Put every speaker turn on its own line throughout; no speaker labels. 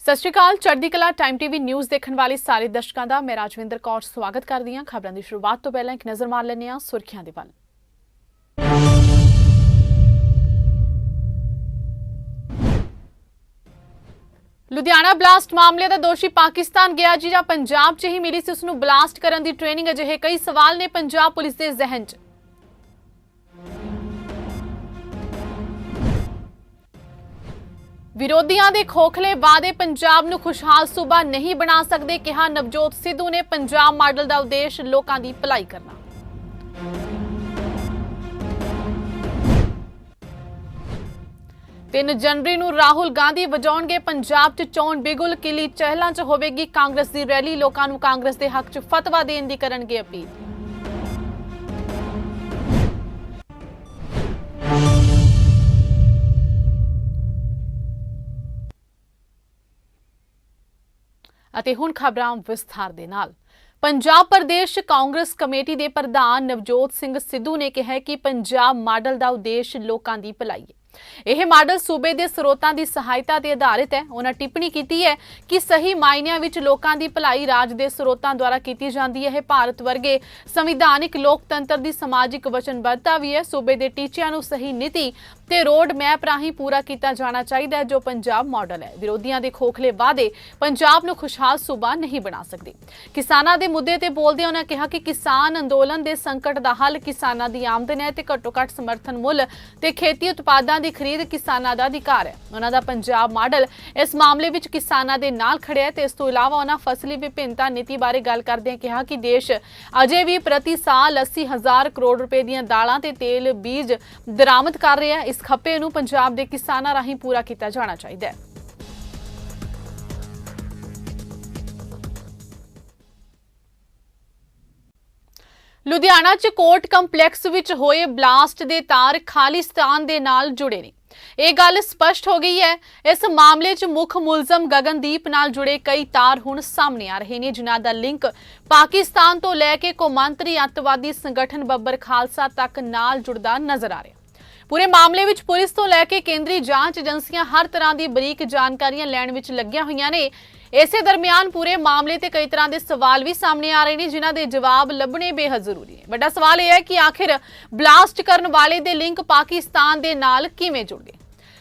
ਸਤਿ ਸ਼੍ਰੀ ਅਕਾਲ। ਚੜ੍ਹਦੀ ਕਲਾ ਟਾਈਮ ਟੀਵੀ ਨਿਊਜ਼ ਦੇਖਣ ਵਾਲੇ ਸਾਰੇ ਦਰਸ਼ਕਾਂ ਦਾ ਮੈਂ ਰਾਜਵਿੰਦਰ ਕੌਰ ਸਵਾਗਤ ਕਰਦੀ ਹਾਂ। ਖਬਰਾਂ ਦੀ ਸ਼ੁਰੂਆਤ ਤੋਂ ਪਹਿਲਾਂ ਇੱਕ ਨਜ਼ਰ ਮਾਰ ਲੈਂਦੇ ਹਾਂ ਸੁਰਖੀਆਂ ਦੇ ਵੱਲ। ਲੁਧਿਆਣਾ ਬਲਾਸਟ ਮਾਮਲੇ ਦਾ ਦੋਸ਼ੀ ਪਾਕਿਸਤਾਨ ਗਿਆ ਜੀ ਜਾਂ ਪੰਜਾਬ 'ਚ ਹੀ ਮਿਲੀ ਸੀ ਉਸ ਨੂੰ ਬਲਾਸਟ ਕਰਨ ਦੀ ਟ੍ਰੇਨਿੰਗ। ਅਜਿਹੇ ਕਈ ਸਵਾਲ ਨੇ ਪੰਜਾਬ ਪੁਲਿਸ ਦੇ ਜ਼ਿਹਨ 'ਚ। ਵਿਰੋਧੀਆਂ ਦੇ ਖੋਖਲੇ ਵਾਅਦੇ ਪੰਜਾਬ ਨੂੰ ਖੁਸ਼ਹਾਲ ਸੂਬਾ ਨਹੀਂ ਬਣਾ ਸਕਦੇ, ਕਿਹਾ ਨਵਜੋਤ ਸਿੱਧੂ ਨੇ। ਪੰਜਾਬ ਮਾਡਲ ਦਾ ਉਦੇਸ਼ ਲੋਕਾਂ ਦੀ ਭਲਾਈ ਕਰਨਾ। ਤਿੰਨ ਜਨਵਰੀ ਨੂੰ ਰਾਹੁਲ ਗਾਂਧੀ ਵਜਾਉਣਗੇ ਪੰਜਾਬ 'ਚ ਚੋਣ ਬਿਗੁਲ। ਕਿਲੀ ਚਹਿਲਾਂ 'ਚ ਹੋਵੇਗੀ ਕਾਂਗਰਸ ਦੀ ਰੈਲੀ। ਲੋਕਾਂ ਨੂੰ ਕਾਂਗਰਸ ਦੇ ਹੱਕ 'ਚ ਫਤਵਾ ਦੇਣ ਦੀ ਕਰਨਗੇ ਅਪੀਲ। ਅਤੇ ਹੁਣ ਖਬਰਾਂ ਵਿਸਥਾਰ ਦੇ ਨਾਲ। ਪੰਜਾਬ ਪ੍ਰਦੇਸ਼ ਕਾਂਗਰਸ ਕਮੇਟੀ ਦੇ ਪ੍ਰਧਾਨ ਨਵਜੋਤ ਸਿੰਘ ਸਿੱਧੂ ਨੇ ਕਿਹਾ ਕਿ ਪੰਜਾਬ ਮਾਡਲ ਦਾ ਉਦੇਸ਼ ਲੋਕਾਂ ਦੀ ਭਲਾਈ ਹੈ। ਇਹ ਮਾਡਲ ਸੂਬੇ ਦੇ ਸਰੋਤਾਂ ਦੀ ਸਹਾਇਤਾ ਤੇ ਆਧਾਰਿਤ ਹੈ। ਉਹਨਾਂ ਟਿੱਪਣੀ ਕੀਤੀ ਹੈ ਕਿ ਸਹੀ ਮਾਇਨਿਆਂ ਵਿੱਚ ਲੋਕਾਂ ਦੀ ਭਲਾਈ ਰਾਜ ਦੇ ਸਰੋਤਾਂ ਦੁਆਰਾ ਕੀਤੀ ਜਾਂਦੀ ਹੈ। ਇਹ ਭਾਰਤ ਵਰਗੇ ਸੰਵਿਧਾਨਿਕ ਲੋਕਤੰਤਰ ਦੀ ਸਮਾਜਿਕ ਵਚਨਬੱਧਤਾ ਵੀ ਹੈ। ਸੂਬੇ ਦੇ ਟੀਚਿਆਂ ਨੂੰ ਸਹੀ ਨੀਤੀ ਤੇ ਰੋਡ ਮੈਪ ਰਾਹੀਂ ਪੂਰਾ ਕੀਤਾ ਜਾਣਾ ਚਾਹੀਦਾ ਹੈ, ਜੋ ਪੰਜਾਬ ਮਾਡਲ ਹੈ। ਵਿਰੋਧੀਆਂ ਦੇ ਖੋਖਲੇ ਵਾਅਦੇ ਪੰਜਾਬ ਨੂੰ ਖੁਸ਼ਹਾਲ ਸੂਬਾ ਨਹੀਂ ਬਣਾ ਸਕਦੇ। ਕਿਸਾਨਾਂ ਦੇ ਮੁੱਦੇ ਤੇ ਬੋਲਦੇ ਉਹਨਾਂ ਕਿਹਾ ਕਿ ਕਿਸਾਨ ਅੰਦੋਲਨ ਦੇ ਸੰਕਟ ਦਾ ਹੱਲ ਕਿਸਾਨਾਂ ਦੀ ਆਮਦਨ ਹੈ ਤੇ ਘੱਟੋ-ਘੱਟ ਸਮਰਥਨ ਮੁੱਲ ਤੇ ਖੇਤੀ ਉਤਪਾਦਾਂ ਦੀ ਖਰੀਦ ਕਿਸਾਨਾਂ ਦਾ ਅਧਿਕਾਰ ਹੈ। ਉਹਨਾਂ ਦਾ ਪੰਜਾਬ ਮਾਡਲ ਇਸ ਮਾਮਲੇ ਵਿੱਚ ਕਿਸਾਨਾਂ ਦੇ ਨਾਲ ਖੜਿਆ ਹੈ ਤੇ ਇਸ ਤੋਂ ਇਲਾਵਾ ਉਹਨਾਂ ਫਸਲੀ ਵਿਭਿੰਨਤਾ ਨੀਤੀ ਬਾਰੇ ਗੱਲ ਕਰਦਿਆਂ ਕਿਹਾ ਕਿ ਦੇਸ਼ ਅਜੇ ਵੀ ਪ੍ਰਤੀ ਸਾਲ 80,000 ਕਰੋੜ ਰੁਪਏ ਦੀਆਂ ਦਾਲਾਂ ਤੇ ਤੇਲ ਬੀਜ ਦਰਾਮਦ ਕਰ ਰਿਹਾ ਹੈ। ਇਸ ਖੱਪੇ ਨੂੰ ਪੰਜਾਬ ਦੇ ਕਿਸਾਨਾਂ ਰਾਹੀਂ ਪੂਰਾ ਕੀਤਾ ਜਾਣਾ ਚਾਹੀਦਾ ਹੈ। ਲੁਧਿਆਣਾ 'ਚ ਕੋਰਟ ਕੰਪਲੈਕਸ ਵਿੱਚ ਹੋਏ ਬਲਾਸਟ ਦੇ ਤਾਰ ਖਾਲਿਸਤਾਨ ਦੇ ਨਾਲ ਜੁੜੇ ਨੇ। ਇਹ ਗੱਲ ਸਪਸ਼ਟ ਹੋ ਗਈ ਹੈ। ਇਸ ਮਾਮਲੇ 'ਚ ਮੁੱਖ ਮੁਲਜ਼ਮ ਗਗਨਦੀਪ ਨਾਲ ਜੁੜੇ ਕਈ ਤਾਰ ਹੁਣ ਸਾਹਮਣੇ ਆ ਰਹੇ ਨੇ, ਜਿਨ੍ਹਾਂ ਦਾ ਲਿੰਕ ਪਾਕਿਸਤਾਨ ਤੋਂ ਲੈ ਕੇ ਕੌਮਾਂਤਰੀ ਅੱਤਵਾਦੀ ਸੰਗਠਨ ਬੱਬਰ ਖਾਲਸਾ ਤੱਕ ਨਾਲ ਜੁੜਦਾ ਨਜ਼ਰ ਆ ਰਿਹਾ। ਪੂਰੇ ਮਾਮਲੇ ਵਿੱਚ ਪੁਲਿਸ ਤੋਂ ਲੈ ਕੇ ਕੇਂਦਰੀ ਜਾਂਚ ਏਜੰਸੀਆਂ ਹਰ ਤਰ੍ਹਾਂ ਦੀ ਬਰੀਕ ਜਾਣਕਾਰੀਆਂ ਲੈਣ ਵਿੱਚ ਲੱਗੀਆਂ ਹੋਈਆਂ ਨੇ। ਇਸੇ ਦਰਮਿਆਨ ਪੂਰੇ ਮਾਮਲੇ ਤੇ ਕਈ ਤਰ੍ਹਾਂ ਦੇ ਸਵਾਲ ਵੀ ਸਾਹਮਣੇ ਆ ਰਹੇ ਨੇ, ਜਿਨ੍ਹਾਂ ਦੇ ਜਵਾਬ ਲੱਭਣੇ ਬੇਹੱਦ ਜ਼ਰੂਰੀ ਹੈ। ਵੱਡਾ ਸਵਾਲ ਇਹ ਹੈ ਕਿ ਆਖਿਰ ਬਲਾਸਟ ਕਰਨ ਵਾਲੇ ਦੇ ਲਿੰਕ ਪਾਕਿਸਤਾਨ ਦੇ ਨਾਲ ਕਿਵੇਂ ਜੁੜ ਗਏ।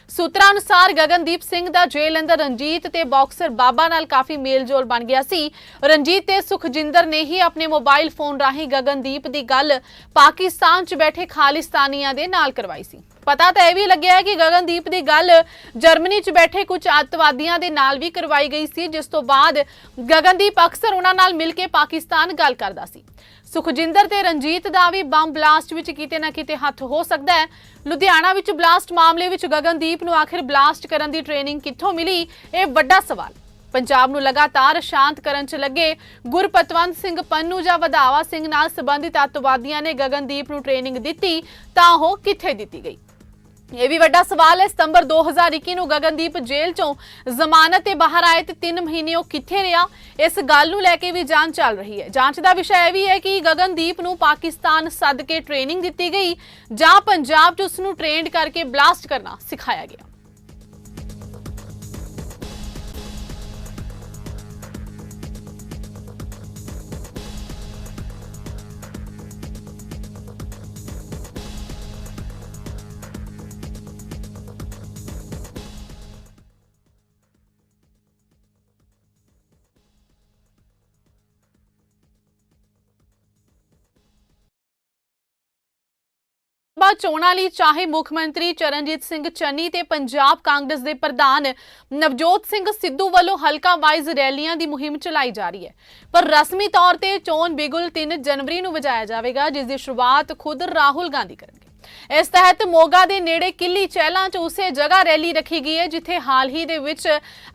ਸੂਤਰਾਂ ਅਨੁਸਾਰ ਗਗਨਦੀਪ ਸਿੰਘ ਦਾ ਜੇਲ੍ਹ ਅੰਦਰ ਰਣਜੀਤ ਤੇ ਬਾਕਸਰ ਬਾਬਾ ਨਾਲ ਕਾਫੀ ਮੇਲਜੋਲ ਬਣ ਗਿਆ ਸੀ। ਰਣਜੀਤ ਤੇ ਸੁਖਜਿੰਦਰ ਨੇ ਹੀ ਆਪਣੇ ਮੋਬਾਈਲ ਫੋਨ ਰਾਹੀਂ ਗਗਨਦੀਪ ਦੀ ਗੱਲ ਪਾਕਿਸਤਾਨ 'ਚ ਬੈਠੇ ਖਾਲਿਸਤਾਨੀਆਂ ਦੇ ਨਾਲ ਕਰਵਾਈ ਸੀ। ਪਤਾ ਤਾਂ ਇਹ ਵੀ ਲੱਗਿਆ ਕਿ ਗਗਨਦੀਪ ਦੀ ਗੱਲ ਜਰਮਨੀ 'ਚ ਬੈਠੇ ਕੁਝ ਅੱਤਵਾਦੀਆਂ ਦੇ ਨਾਲ ਵੀ ਕਰਵਾਈ ਗਈ ਸੀ, ਜਿਸ ਤੋਂ ਬਾਅਦ ਗਗਨਦੀਪ ਅਕਸਰ ਉਹਨਾਂ ਨਾਲ ਮਿਲ ਕੇ ਪਾਕਿਸਤਾਨ ਗੱਲ ਕਰਦਾ ਸੀ। ਸੁਖਜਿੰਦਰ ਤੇ ਰਣਜੀਤ ਦਾ ਵੀ ਬੰਬ ਬਲਾਸਟ ਵਿੱਚ ਕਿਤੇ ਨਾ ਕਿਤੇ ਹੱਥ ਹੋ ਸਕਦਾ ਹੈ। ਲੁਧਿਆਣਾ ਵਿੱਚ ਬਲਾਸਟ ਮਾਮਲੇ ਵਿੱਚ ਗਗਨਦੀਪ ਨੂੰ ਆਖਿਰ ਬਲਾਸਟ ਕਰਨ ਦੀ ਟ੍ਰੇਨਿੰਗ ਕਿੱਥੋਂ ਮਿਲੀ, ਇਹ ਵੱਡਾ ਸਵਾਲ। ਪੰਜਾਬ ਨੂੰ ਲਗਾਤਾਰ ਸ਼ਾਂਤ ਕਰਨ 'ਚ ਲੱਗੇ ਗੁਰਪਤਵੰਤ ਸਿੰਘ ਪੰਨੂ ਜਾਂ ਵਧਾਵਾ ਸਿੰਘ ਨਾਲ ਸੰਬੰਧਿਤ ਅੱਤਵਾਦੀਆਂ ਨੇ ਗਗਨਦੀਪ ਨੂੰ ਟ੍ਰੇਨਿੰਗ ਦਿੱਤੀ ਤਾਂ ਉਹ ਕਿੱਥੇ ਦਿੱਤੀ ਗਈ, ਇਹ ਵੀ ਵੱਡਾ ਸਵਾਲ ਹੈ। ਸਤੰਬਰ 2021 ਨੂੰ ਗਗਨਦੀਪ ਜੇਲ੍ਹ 'ਚੋਂ ਜ਼ਮਾਨਤ ਤੇ ਬਾਹਰ ਆਏ ਤੇ 3 ਮਹੀਨੇ ਉਹ ਕਿੱਥੇ ਰਿਹਾ, ਇਸ ਗੱਲ ਨੂੰ ਲੈ ਕੇ ਵੀ ਜਾਂਚ ਚੱਲ ਰਹੀ ਹੈ। ਜਾਂਚ ਦਾ ਵਿਸ਼ਾ ਇਹ ਵੀ ਹੈ ਕਿ ਗਗਨਦੀਪ ਨੂੰ ਪਾਕਿਸਤਾਨ ਸੱਦ ਕੇ ਟ੍ਰੇਨਿੰਗ ਦਿੱਤੀ ਗਈ ਜਾਂ ਪੰਜਾਬ 'ਚ ਉਸ ਨੂੰ ਟ੍ਰੇਨਡ ਕਰਕੇ ਬਲਾਸਟ ਕਰਨਾ ਸਿਖਾਇਆ ਗਿਆ। ਚੋਣਾਂ ਲਈ ਚਾਹੇ ਮੁੱਖ ਮੰਤਰੀ ਚਰਨਜੀਤ ਸਿੰਘ ਚੰਨੀ ਤੇ ਪੰਜਾਬ ਕਾਂਗਰਸ ਦੇ ਪ੍ਰਧਾਨ ਨਵਜੋਤ ਸਿੰਘ ਸਿੱਧੂ ਵੱਲੋਂ ਹਲਕਾ ਵਾਈਜ਼ ਰੈਲੀਆਂ ਦੀ ਮੁਹਿੰਮ ਚਲਾਈ ਜਾ ਰਹੀ ਹੈ, ਪਰ ਰਸਮੀ ਤੌਰ ਤੇ ਚੋਣ ਬਿਗੁਲ 3 ਜਨਵਰੀ ਨੂੰ ਵਜਾਇਆ ਜਾਵੇਗਾ, ਜਿਸ ਦੀ ਸ਼ੁਰੂਆਤ ਖੁਦ ਰਾਹੁਲ ਗਾਂਧੀ ਕਰਨਗੇ। ਇਸ ਤਹਿਤ ਮੋਗਾ ਦੇ ਨੇੜੇ ਕਿੱਲੀ ਚਹਿਲਾਂ 'ਚ ਉਸੇ ਜਗ੍ਹਾ ਰੈਲੀ ਰੱਖੀ ਗਈ ਹੈ, ਜਿੱਥੇ ਹਾਲ ਹੀ ਦੇ ਵਿੱਚ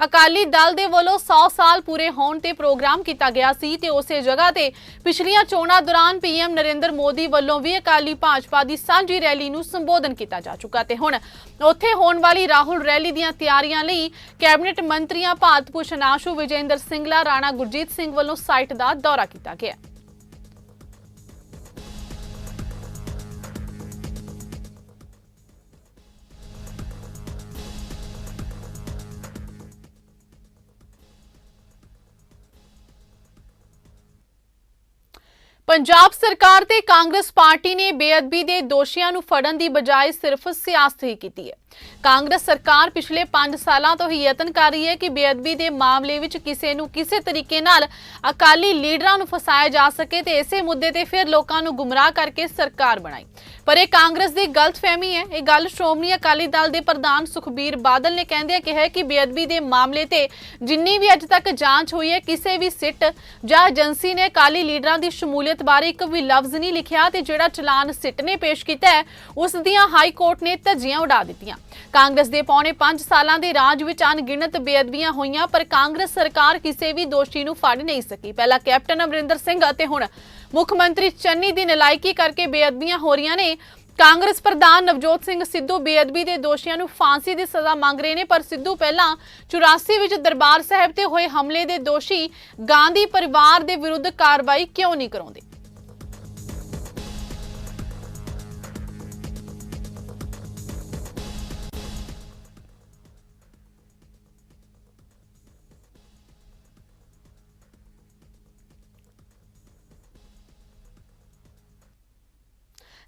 ਅਕਾਲੀ ਦਲ ਦੇ ਵੱਲੋਂ 100 ਸਾਲ ਪੂਰੇ ਹੋਣ ਤੇ ਪ੍ਰੋਗਰਾਮ ਕੀਤਾ ਗਿਆ ਸੀ ਤੇ ਉਸੇ ਜਗ੍ਹਾ ਤੇ ਪਿਛਲੀਆਂ ਚੋਣਾਂ ਦੌਰਾਨ ਪੀਐਮ ਨਰਿੰਦਰ ਮੋਦੀ ਵੱਲੋਂ ਵੀ ਅਕਾਲੀ ਭਾਜਪਾ ਦੀ ਸਾਂਝੀ ਰੈਲੀ ਨੂੰ ਸੰਬੋਧਨ ਕੀਤਾ ਜਾ ਚੁੱਕਾ ਤੇ ਹੁਣ ਉੱਥੇ ਹੋਣ ਵਾਲੀ ਰਾਹੁਲ ਰੈਲੀ ਦੀਆਂ ਤਿਆਰੀਆਂ ਲਈ ਕੈਬਨਿਟ ਮੰਤਰੀਆਂ ਭਾਰਤ ਭੂਸ਼ਣ ਆਸ਼ੂ, ਵਿਜੇਂਦਰ ਸਿੰਗਲਾ, ਰਾਣਾ ਗੁਰਜੀਤ ਸਿੰਘ ਵੱਲੋਂ ਸਾਈਟ ਦਾ ਦੌਰਾ ਕੀਤਾ ਗਿਆ। पंजाब सरकार ते कांग्रेस पार्टी ने बेअदबी के दोषियों नूं फड़न की बजाय सिर्फ सियासत ही की है। कांग्रेस सरकार पिछले 5 सालों तो ही यतन कर रही है कि बेअदबी के मामले विच किसी नूं किसी तरीके नाल अकाली लीडरां नूं फसाया जा सके ते इसे मुद्दे ते फिर लोकां नूं गुमराह करके सरकार बनाई। पर यह कांग्रेस की गलतफहमी है। यह गल श्रोमणी अकाली दल के प्रधान सुखबीर बादल ने कहंदे कहा कि बेअदबी के मामले ते जिन्नी भी अज तक जांच हुई है किसी भी सिट जां एजेंसी ने अकाली लीडरां की शमूलियत बारे एक भी लफ्ज नहीं लिखिया ते जिहड़ा चलान सिट ने पेश किया है उस दियां हाई कोर्ट ने धज्जियां उड़ा दित्तियां। कांग्रेस के पौने 5 सालों के राज विच अनगिनत बेअदबियां होईयां पर कांग्रेस सरकार किसी भी दोषी नूं फड़ नहीं सकी। पहला कैप्टन अमरिंदर सिंह अते हुण मुख मंत्री चन्नी की नलायकी करके बेअदबियां हो रही ने। कांग्रेस प्रधान नवजोत सिंह सिद्धू बेअदबी के दोषियों नूं फांसी की सज़ा मंग रहे हैं पर सिद्धू पहला 84 विच दरबार साहिब ते होए हमले के दोषी गांधी परिवार के विरुद्ध कार्रवाई क्यों नहीं कराउंदे।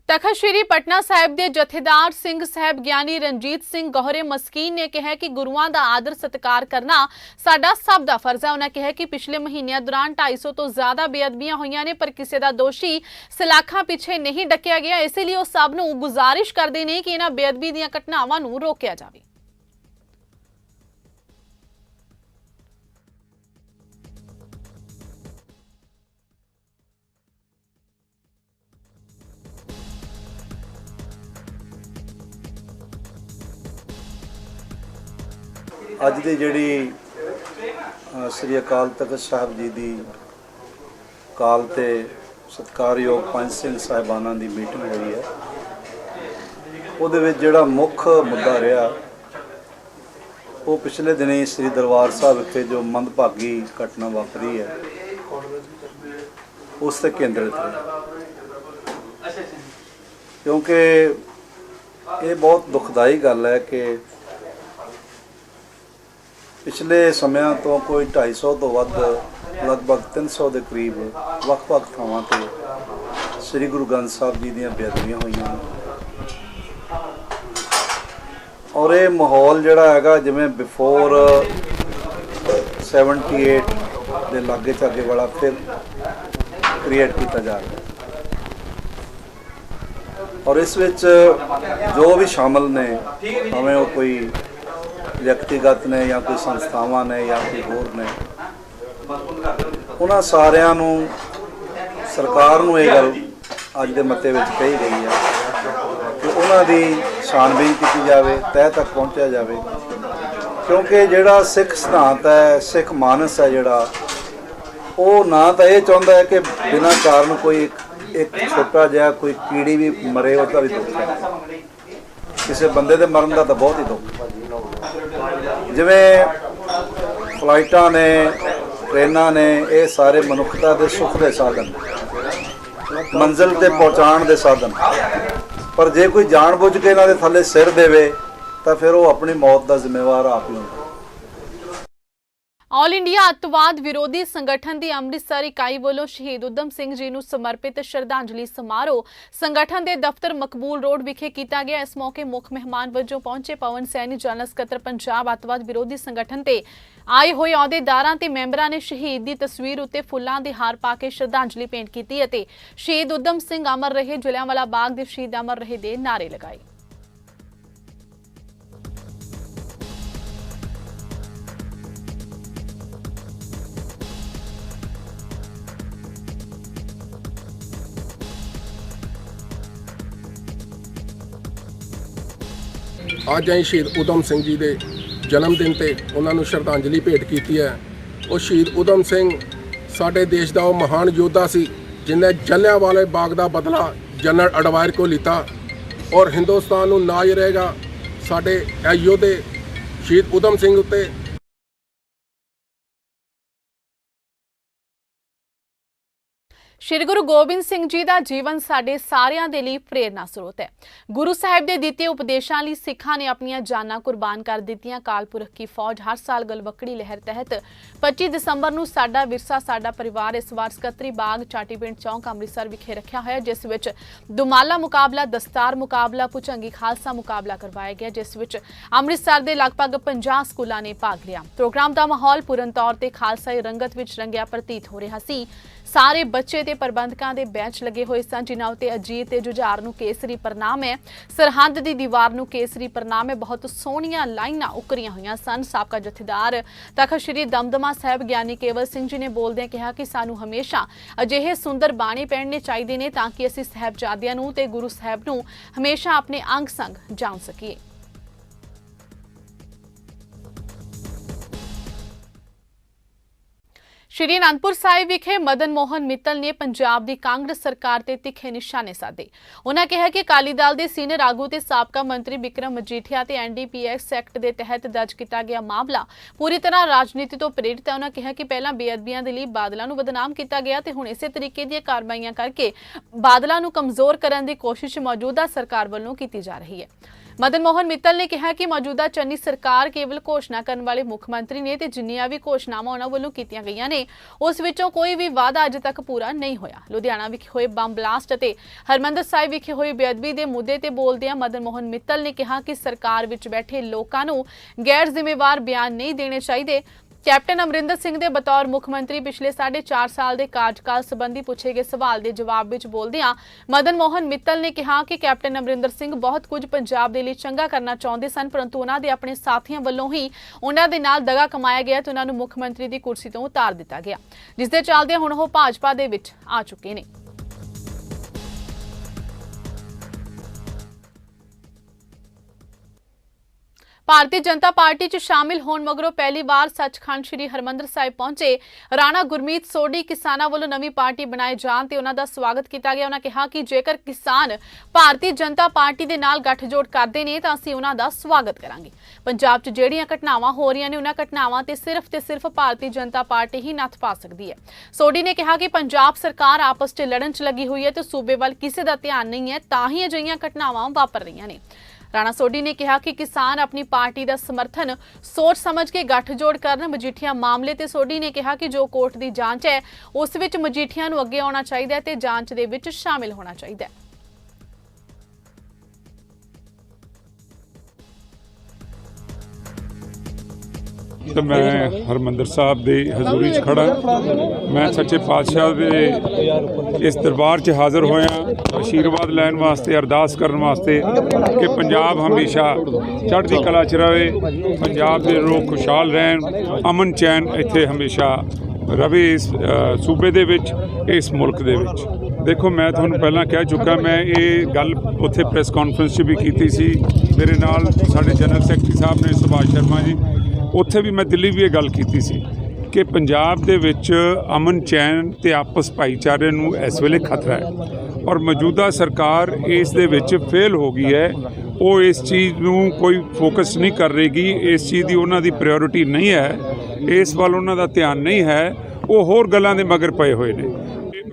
तखत श्री पटना साहिब के जथेदार सिंह साहब ज्ञानी रणजीत सिंह गौहरे मस्कीन ने कहा कि गुरुआं का आदर सत्कार करना साडा सब का फर्ज है। उन्होंने कहा कि पिछले महीनों दौरान 250 तो ज्यादा बेअदबियां हुई ने पर किसी का दोषी सलाखा पीछे नहीं डकिया गया। इसलिए वो सब नूं गुजारिश करते हैं कि इन्हां बेअदबी दीआं घटनावां नूं रोकिया जाए।
अज की जिहड़ी श्री अकाल तख्त साहब जी की काल ते सत्कारयोग पंज सिंह साहिबाना की मीटिंग हुई है उहदे विच जिहड़ा मुख मुद्दा रहा वो पिछले दिनी श्री दरबार साहब विखे जो मंदभागी घटना वापरी है उस ते केंद्रित है, क्योंकि ये बहुत दुखदाई गल है कि पिछले समय तो कोई 250 तो वध लगभग 300 के करीब वख-वख थावां ते श्री गुरु ग्रंथ साहब जी दीयां बेअदबियां होईयां और ये माहौल जिहड़ा हैगा जिवें बिफोर 78 के लागे चागे वाला फिर क्रिएट किया जा रहा और इस विच जो भी शामिल ने भावें वो कोई व्यक्तिगत ने या कोई संस्थावां ने या कोई होर ने उन्हां सारियां नूं सरकार नूं ये गल अज दे मते विच कही गई है कि उन्हां दी छानबीन की जाए, तय तक पहुँचा जाए, क्योंकि जिहड़ा सिख सिद्धांत है सिख मानस है जिहड़ा वो ना तो ये चाहुंदा है कि बिना कारण कोई एक छोटा जिहा कोई कीड़ी भी मरे उसका भी दुख है, किसी बंदे दे मरण का तो बहुत ही दुख। जिवें फ्लाइटा ने ट्रेनां ने ये सारे मनुखता के सुख के साधन मंजिल ते पहुँचाण के साधन, पर जे कोई जानबूझ के इन्हां दे थल्ले सिर देवे तो फिर वो अपनी मौत का जिम्मेवार आप ही होंदा।
ऑल इंडिया अतवाद विरोधी संगठन की अमृतसर इकाई वालों शहीद उधम सिंह जी नूं समर्पित श्रद्धांजलि समारोह संगठन के दफ्तर मकबूल रोड विखे किया गया। इस मौके मुख मेहमान वजों पहुंचे पवन सैनी जनरल सकत्तर पंजाब अतवाद विरोधी संगठन ते आए हुए अहुदेदारां ते मैंबरां ने शहीद की तस्वीर उत्ते फुल्लां दे हार पा के श्रद्धांजलि भेंट की अते शहीद उधम सिंह अमर रहे, जलियांवाला बाग दे शहीद अमर रहे दे नारे लगाए।
अज अं शहीद उधम सिंह जी के जन्मदिन ते उन्होंने श्रद्धांजलि भेंट की है। वो शहीद उधम सिंह साडे देश का वो महान योद्धा सी जिन्हें जलियांवाले बाग का बदला जनरल अडवायर को लिता और हिंदुस्तान नूं नाज रहेगा साडे योद्धे शहीद उधम सिंह उत्ते।
ਸ਼੍ਰੀ ਗੁਰੂ ਗੋਬਿੰਦ ਸਿੰਘ ਜੀ ਦਾ ਜੀਵਨ ਸਾਡੇ ਸਾਰਿਆਂ ਦੇ ਲਈ ਪ੍ਰੇਰਨਾ ਸਰੋਤ ਹੈ। ਗੁਰੂ ਸਾਹਿਬ ਦੇ ਦਿੱਤੇ ਉਪਦੇਸ਼ਾਂ ਲਈ ਸਿੱਖਾਂ ਨੇ ਆਪਣੀਆਂ ਜਾਨਾਂ ਕੁਰਬਾਨ ਕਰ ਦਿੱਤੀਆਂ। ਅਕਾਲ ਪੁਰਖ ਕੀ ਫੌਜ ਹਰ ਸਾਲ ਗਲਵੱਕੜੀ ਲਹਿਰ ਤਹਿਤ 25 ਦਸੰਬਰ ਨੂੰ ਸਾਡਾ ਵਿਰਸਾ ਸਾਡਾ ਪਰਿਵਾਰ ਇਸ ਵਾਰ ਸਕੱਤਰੀ ਬਾਗ ਚਾਟੀਪਿੰਡ ਚੌਂਕ ਅੰਮ੍ਰਿਤਸਰ ਵਿਖੇ ਰੱਖਿਆ ਹੋਇਆ, ਜਿਸ ਵਿੱਚ ਦੁਮਾਲਾ ਮੁਕਾਬਲਾ, ਦਸਤਾਰ ਮੁਕਾਬਲਾ, ਭੁਜੰਗੀ ਖਾਲਸਾ ਮੁਕਾਬਲਾ ਕਰਵਾਇਆ ਗਿਆ, ਜਿਸ ਵਿੱਚ ਅੰਮ੍ਰਿਤਸਰ ਦੇ ਲਗਭਗ 50 ਸਕੂਲਾਂ ਨੇ ਭਾਗ ਲਿਆ। ਪ੍ਰੋਗਰਾਮ ਦਾ ਮਾਹੌਲ ਪੂਰਨ ਤੌਰ ਤੇ ਖਾਲਸਾਈ ਰੰਗਤ ਵਿੱਚ ਰੰਗਿਆ ਪ੍ਰਤੀਤ ਹੋ ਰਿਹਾ ਸੀ। ਸਾਰੇ ਬੱਚੇ ਤੇ ਪ੍ਰਬੰਧਕਾਂ ਦੇ ਬੈਂਚ ਲੱਗੇ ਹੋਏ ਸਨ, ਜਿਨ੍ਹਾਂ ਉੱਤੇ ਅਜੀਤ ਤੇ ਜੁਝਾਰ ਨੂੰ ਕੇਸਰੀ ਪ੍ਰਣਾਮ ਹੈ, ਸਰਹੰਦ ਦੀ ਦੀਵਾਰ ਨੂੰ ਕੇਸਰੀ ਪ੍ਰਣਾਮ ਹੈ। ਬਹੁਤ ਸੋਹਣੀਆਂ ਲਾਈਨਾਂ ਉਕਰੀਆਂ ਹੋਈਆਂ ਸਨ। ਸਾਬਕਾ ਜਥੇਦਾਰ ਤਖਤ ਸ੍ਰੀ ਦਮਦਮਾ ਸਾਹਿਬ ਗਿਆਨੀ ਕੇਵਲ ਸਿੰਘ ਜੀ ਨੇ ਬੋਲਦਿਆਂ ਕਿਹਾ ਕਿ ਸਾਨੂੰ ਹਮੇਸ਼ਾ ਅਜਿਹੇ ਸੁੰਦਰ ਬਾਣੇ ਪਹਿਨਣੇ ਚਾਹੀਦੇ ਨੇ ਤਾਂ ਕਿ ਅਸੀਂ ਸਾਹਿਬਜ਼ਾਦਿਆਂ ਨੂੰ ਤੇ ਗੁਰੂ ਸਾਹਿਬ ਨੂੰ ਹਮੇਸ਼ਾ ਆਪਣੇ ਅੰਗ ਸੰਗ ਜਾਣ ਸਕੀਏ। ਸ਼੍ਰੀ ਅਨੰਦਪੁਰ ਸਾਹਿਬ ਵਿਖੇ ਮਦਨ ਮੋਹਨ ਮਿੱਤਲ ਨੇ ਪੰਜਾਬ ਦੀ ਕਾਂਗਰਸ ਸਰਕਾਰ ਤੇ ਤਿੱਖੇ ਨਿਸ਼ਾਨੇ ਸਾਧੇ। ਉਹਨਾਂ ਕਿਹਾ ਕਿ ਅਕਾਲੀ ਦਲ ਦੇ ਸੀਨੀਅਰ ਆਗੂ ਤੇ ਸਾਬਕਾ ਮੰਤਰੀ ਬਿਕਰਮ ਮਜੀਠੀਆ ਤੇ NDPS ਐਕਟ ਦੇ ਤਹਿਤ ਦਰਜ ਕੀਤਾ ਗਿਆ ਮਾਮਲਾ ਪੂਰੀ ਤਰ੍ਹਾਂ ਰਾਜਨੀਤੀ ਤੋਂ ਪ੍ਰੇਰਿਤ ਹੈ। ਉਹਨਾਂ ਕਿਹਾ ਕਿ ਪਹਿਲਾਂ ਬੇਅਦਬੀਆਂ ਦੇ ਲਈ ਬਾਦਲਾਂ ਨੂੰ ਬਦਨਾਮ ਕੀਤਾ ਗਿਆ ਤੇ ਹੁਣ ਇਸੇ ਤਰੀਕੇ ਦੀਆਂ ਕਾਰਵਾਈਆਂ ਕਰਕੇ ਬਾਦਲਾਂ ਨੂੰ ਕਮਜ਼ੋਰ ਕਰਨ ਦੀ ਕੋਸ਼ਿਸ਼ ਮੌਜੂਦਾ ਸਰਕਾਰ ਵੱਲੋਂ ਕੀਤੀ ਜਾ ਰਹੀ ਹੈ। ਮਦਨ ਮੋਹਨ ਮਿੱਤਲ ਨੇ ਕਿਹਾ ਕਿ ਮੌਜੂਦਾ ਚੰਨੀ ਸਰਕਾਰ ਕੇਵਲ ਘੋਸ਼ਣਾ ਕਰਨ ਵਾਲੇ ਮੁੱਖ ਮੰਤਰੀ ਨੇ ਤੇ ਜਿੰਨੀਆਂ ਵੀ ਘੋਸ਼ਣਾਵਾਂ ਉਹਨਾਂ ਵੱਲੋਂ ਕੀਤੀਆਂ ਗਈਆਂ ਨੇ ਉਸ ਵਿੱਚੋਂ ਕੋਈ ਵੀ ਵਾਅਦਾ ਅਜੇ ਤੱਕ ਪੂਰਾ ਨਹੀਂ ਹੋਇਆ। ਲੁਧਿਆਣਾ ਵਿਖੇ ਹੋਏ ਬੰਬ ਬਲਾਸਟ ਅਤੇ ਹਰਮੰਦਰ ਸਾਹਿਬ ਵਿਖੇ ਹੋਈ ਬੇਅਦਬੀ ਦੇ ਮੁੱਦੇ ਤੇ ਬੋਲਦਿਆਂ ਮਦਨ ਮੋਹਨ ਮਿੱਤਲ ਨੇ ਕਿਹਾ ਕਿ ਸਰਕਾਰ ਵਿੱਚ ਬੈਠੇ ਲੋਕਾਂ ਨੂੰ ਗੈਰ ਜ਼ਿੰਮੇਵਾਰ ਬਿਆਨ ਨਹੀਂ ਦੇਣੇ ਚਾਹੀਦੇ। ਕੈਪਟਨ ਅਮਰਿੰਦਰ ਸਿੰਘ ਦੇ ਬਤੌਰ ਮੁੱਖ ਮੰਤਰੀ ਪਿਛਲੇ 4.5 ਸਾਲ ਦੇ ਕਾਰਜਕਾਲ ਸੰਬੰਧੀ ਪੁੱਛੇ ਗਏ ਸਵਾਲ ਦੇ ਜਵਾਬ ਵਿੱਚ ਬੋਲਦਿਆਂ ਮਦਨ ਮੋਹਨ ਮਿੱਤਲ ਨੇ ਕਿਹਾ ਕਿ ਕੈਪਟਨ ਅਮਰਿੰਦਰ ਸਿੰਘ ਬਹੁਤ ਕੁਝ ਪੰਜਾਬ ਦੇ ਲਈ ਚੰਗਾ ਕਰਨਾ ਚਾਹੁੰਦੇ ਸਨ, ਪਰੰਤੂ ਉਹਨਾਂ ਦੇ ਆਪਣੇ ਸਾਥੀਆਂ ਵੱਲੋਂ ਹੀ ਉਹਨਾਂ ਦੇ ਨਾਲ ਦਗਾ ਕਮਾਇਆ ਗਿਆ ਤੇ ਉਹਨਾਂ ਨੂੰ ਮੁੱਖ ਮੰਤਰੀ ਦੀ ਕੁਰਸੀ ਤੋਂ ਉਤਾਰ ਦਿੱਤਾ ਗਿਆ, ਜਿਸ ਦੇ ਚੱਲਦੇ ਹੁਣ ਉਹ ਭਾਜਪਾ ਦੇ ਵਿੱਚ ਆ ਚੁੱਕੇ ਨੇ। ਭਾਰਤੀ ਜਨਤਾ ਪਾਰਟੀ 'ਚ ਸ਼ਾਮਿਲ ਹੋਣ ਮਗਰੋਂ ਪਹਿਲੀ ਵਾਰ ਸੱਚਖੰਡ ਸ੍ਰੀ ਹਰਮੰਦਰ ਸਾਹਿਬ ਪਹੁੰਚੇ ਰਾਣਾ ਗੁਰਮੀਤ ਸੋਢੀ ਕਿਸਾਨਾਂ ਵੱਲੋਂ ਨਵੀਂ ਪਾਰਟੀ ਬਣਾਏ ਜਾਣ ਤੇ ਉਹਨਾਂ ਦਾ ਸਵਾਗਤ ਕੀਤਾ ਗਿਆ। ਉਹਨਾਂ ਕਿਹਾ ਕਿ ਜੇਕਰ ਕਿਸਾਨ ਭਾਰਤੀ ਜਨਤਾ ਪਾਰਟੀ ਦੇ ਨਾਲ ਗੱਠਜੋੜ ਕਰਦੇ ਨੇ ਤਾਂ ਅਸੀਂ ਉਹਨਾਂ ਦਾ ਸਵਾਗਤ ਕਰਾਂਗੇ। ਪੰਜਾਬ 'ਚ ਜਿਹੜੀਆਂ ਘਟਨਾਵਾਂ ਹੋ ਰਹੀਆਂ ਨੇ ਉਹਨਾਂ ਘਟਨਾਵਾਂ ਤੇ ਸਿਰਫ ਭਾਰਤੀ ਜਨਤਾ ਪਾਰਟੀ ਹੀ ਨੱਥ ਪਾ ਸਕਦੀ ਹੈ। ਸੋਢੀ ਨੇ ਕਿਹਾ ਕਿ ਪੰਜਾਬ ਸਰਕਾਰ ਆਪਸ 'ਚ ਲੜਨ 'ਚ ਲੱਗੀ ਹੋਈ ਹੈ ਤੇ ਸੂਬੇ ਵੱਲ ਕਿਸੇ ਦਾ ਧਿਆਨ ਨਹੀਂ ਹੈ, ਤਾਂ ਹੀ ਅਜਿਹੀਆਂ ਘਟਨਾਵਾਂ ਵਾਪਰ ਰਹੀਆਂ ਨੇ। ਰਾਣਾ ਸੋਢੀ ਨੇ ਕਿਹਾ ਕਿ ਕਿਸਾਨ ਆਪਣੀ ਪਾਰਟੀ ਦਾ ਸਮਰਥਨ ਸੋਚ ਸਮਝ ਕੇ ਗੱਠਜੋੜ ਕਰਨ। ਮਜੀਠੀਆ ਮਾਮਲੇ ਤੇ ਸੋਢੀ ਨੇ ਕਿਹਾ ਕਿ ਜੋ ਕੋਰਟ ਦੀ ਜਾਂਚ ਹੈ ਉਸ ਵਿੱਚ ਮਜੀਠੀਆ ਨੂੰ ਅੱਗੇ ਆਉਣਾ ਚਾਹੀਦਾ ਹੈ ਤੇ ਜਾਂਚ ਦੇ ਵਿੱਚ ਸ਼ਾਮਿਲ ਹੋਣਾ ਚਾਹੀਦਾ ਹੈ।
तो मैं हरमंदर साहब दे हजूरी च खड़ा, मैं सच्चे पातशाह दे इस दरबार च हाज़र होया आशीर्वाद लैन वास्ते, अरदास करन वास्ते कि पंजाब हमेशा चढ़दी कला च रहे, पंजाब दे लोग खुशहाल रहन, अमन चैन इत्थे हमेशा रवे इस सूबे दे विच, इस मुल्क दे विच। देखो मैं तुहानूं पहलां कह चुका, मैं ये गल उत्थे प्रेस कॉन्फ्रेंस च भी कीती सी, मेरे नाल साडे जनरल सैकटरी साहब ने सुभाष शर्मा जी, ਉੱਥੇ ਵੀ ਮੈਂ ਦਿੱਲੀ ਵੀ ਇਹ ਗੱਲ ਕੀਤੀ ਸੀ ਕਿ ਪੰਜਾਬ ਦੇ ਵਿੱਚ ਅਮਨ ਚੈਨ ਤੇ ਆਪਸ ਭਾਈਚਾਰੇ ਨੂੰ ਇਸ ਵੇਲੇ ਖਤਰਾ ਹੈ ਔਰ ਮੌਜੂਦਾ ਸਰਕਾਰ ਇਸ ਦੇ ਵਿੱਚ ਫੇਲ ਹੋ ਗਈ ਹੈ। ਉਹ ਇਸ ਚੀਜ਼ ਨੂੰ ਕੋਈ ਫੋਕਸ ਨਹੀਂ ਕਰ ਰਹੀ, ਇਸ ਚੀਜ਼ ਦੀ ਉਹਨਾਂ ਦੀ ਪ੍ਰਾਇੋਰਟੀ ਨਹੀਂ ਹੈ, ਇਸ ਵੱਲ ਉਹਨਾਂ ਦਾ ਧਿਆਨ ਨਹੀਂ ਹੈ, ਉਹ ਹੋਰ ਗੱਲਾਂ ਦੇ ਮਗਰ ਪਏ ਹੋਏ ਨੇ।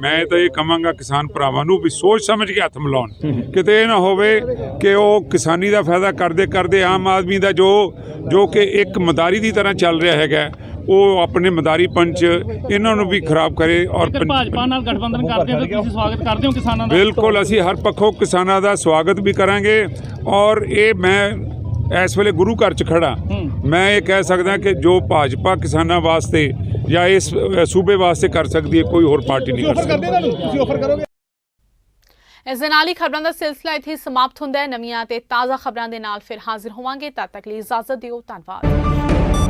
ਮੈਂ ਤਾਂ ਇਹ ਕਹਾਂਗਾ ਕਿਸਾਨ ਭਰਾਵਾਂ ਨੂੰ ਵੀ ਸੋਚ ਸਮਝ ਕੇ ਹੱਥ ਮਿਲਾਉਣ, ਕਿਤੇ ਇਹ ਨਾ ਹੋਵੇ ਕਿ ਉਹ ਕਿਸਾਨੀ ਦਾ ਫਾਇਦਾ ਕਰਦੇ ਆਮ ਆਦਮੀ ਦਾ ਜੋ ਕਿ ਇੱਕ ਮਦਾਰੀ ਦੀ ਤਰ੍ਹਾਂ ਚੱਲ ਰਿਹਾ ਹੈਗਾ, ਉਹ ਆਪਣੇ ਮਦਾਰੀ ਪੰਚ ਇਹਨਾਂ ਨੂੰ ਵੀ ਖਰਾਬ ਕਰੇ। ਔਰ
ਭਾਜਪਾ ਨਾਲ ਗਠਬੰਧਨ ਕਰਦੇ ਹੋ ਤੁਸੀਂ ਸਵਾਗਤ ਕਰਦੇ ਹੋ ਕਿਸਾਨਾਂ ਦਾ?
ਬਿਲਕੁਲ, ਅਸੀਂ ਹਰ ਪੱਖੋਂ ਕਿਸਾਨਾਂ ਦਾ ਸਵਾਗਤ ਵੀ ਕਰਾਂਗੇ ਔਰ ਇਹ ਮੈਂ ਇਸ ਵੇਲੇ ਗੁਰੂ ਘਰ 'ਚ ਖੜਾ, ਮੈਂ ਇਹ ਕਹਿ ਸਕਦਾ ਕਿ ਜੋ ਭਾਜਪਾ ਕਿਸਾਨਾਂ ਵਾਸਤੇ ਜਾਂ ਇਸ ਸੂਬੇ ਵਾਸਤੇ ਕਰ ਸਕਦੀ ਹੈ ਕੋਈ ਹੋਰ ਪਾਰਟੀ ਨਹੀਂ ਕਰ ਸਕਦੀ।
ਇਸ ਦੇ ਨਾਲ ਹੀ ਖਬਰਾਂ ਦਾ ਸਿਲਸਿਲਾ ਇੱਥੇ ਸਮਾਪਤ ਹੁੰਦਾ ਹੈ। ਨਵੀਆਂ ਤੇ ਤਾਜ਼ਾ ਖਬਰਾਂ ਦੇ ਨਾਲ ਫਿਰ ਹਾਜ਼ਰ ਹੋਵਾਂਗੇ। ਤਦ ਤੱਕ ਲਈ ਇਜਾਜ਼ਤ ਦਿਓ। ਧੰਨਵਾਦ।